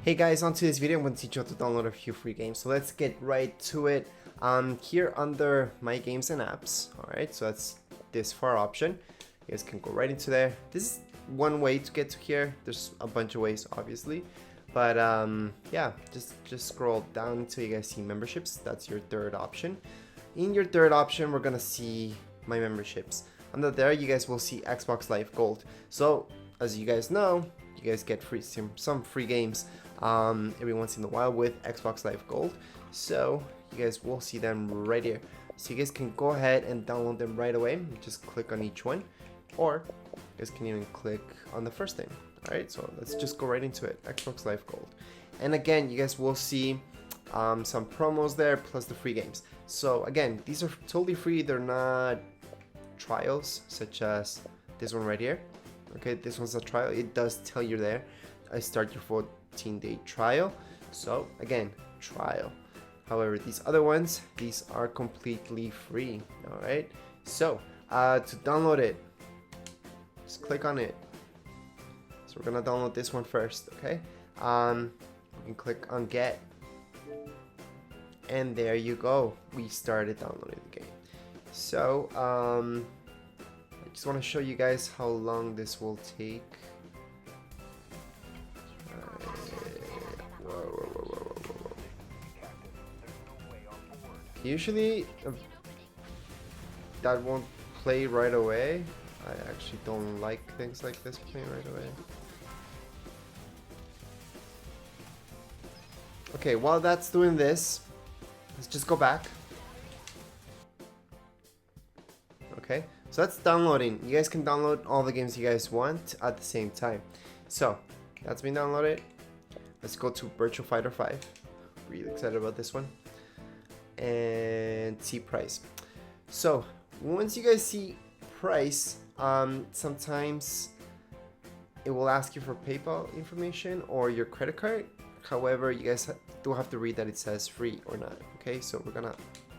Hey guys, on to this video, I'm going to teach you how to download a few free games. So let's get right to it. Here under my games and apps, alright, so that's this far option. You guys can go right into there. This is one way to get to here. There's a bunch of ways, obviously. But yeah, just scroll down until you guys see memberships. That's your third option. In your third option, we're going to see my memberships. Under there, you guys will see Xbox Live Gold. So, as you guys know, you guys get some free games every once in a while with Xbox Live Gold. So you guys will see them right here. So you guys can go ahead and download them right away. Just click on each one, or you guys can even click on the first thing. Alright, so let's just go right into it. Xbox Live Gold. And again, you guys will see some promos there plus the free games. So again, these are totally free. They're not trials such as this one right here. Okay, this one's a trial. It does tell you there, I start your 14-day trial. So again, trial. However, these other ones, these are completely free. All right, so to download it, just click on it. So we're gonna download this one first. Okay, we can click on get, and there you go, we started downloading the game. So I just want to show you guys how long this will take. Whoa. Usually that won't play right away. I actually don't like things like this playing right away. Okay, while that's doing this, let's just go back. Okay, so that's downloading. You guys can download all the games you guys want at the same time. So that's been downloaded. Let's go to Virtua Fighter 5. Really excited about this one. And see price. So once you guys see price, sometimes it will ask you for PayPal information or your credit card. However, you guys do have to read that it says free or not. Okay, so we're gonna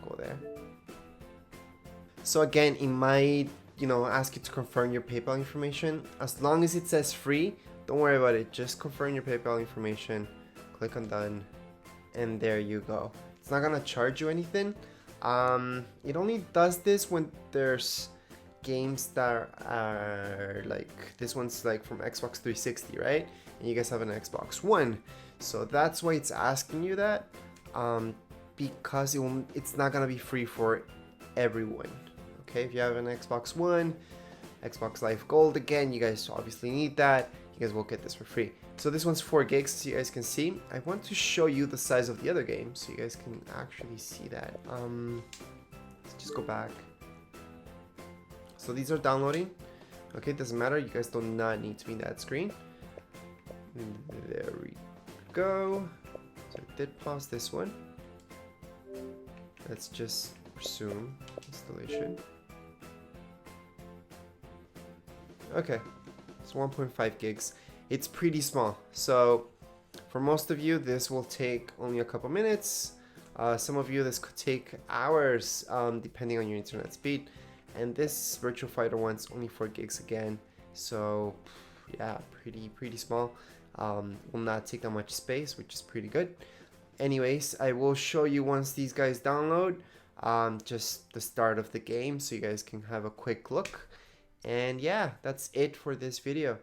go there. So again, it might, ask you to confirm your PayPal information. As long as it says free, don't worry about it. Just confirm your PayPal information, click on done, and there you go. It's not gonna charge you anything. It only does this when there's games that are like, this one's like from Xbox 360, right? And you guys have an Xbox One. So that's why it's asking you that, because it's not gonna be free for everyone. Okay, if you have an Xbox One, Xbox Live Gold, again, you guys obviously need that. You guys will get this for free. So this one's 4 gigs, so you guys can see. I want to show you the size of the other game, so you guys can actually see that. Let's just go back. So these are downloading. Okay, it doesn't matter. You guys do not need to be in that screen. And there we go. So I did pause this one. Let's just resume installation. Okay, it's 1.5 gigs. It's pretty small. So for most of you, this will take only a couple minutes. Some of you, this could take hours, depending on your internet speed. And this Virtua Fighter one's only 4 gigs again. So yeah, pretty small. Will not take that much space, which is pretty good. Anyways, I will show you once these guys download, just the start of the game, so you guys can have a quick look. And yeah, that's it for this video.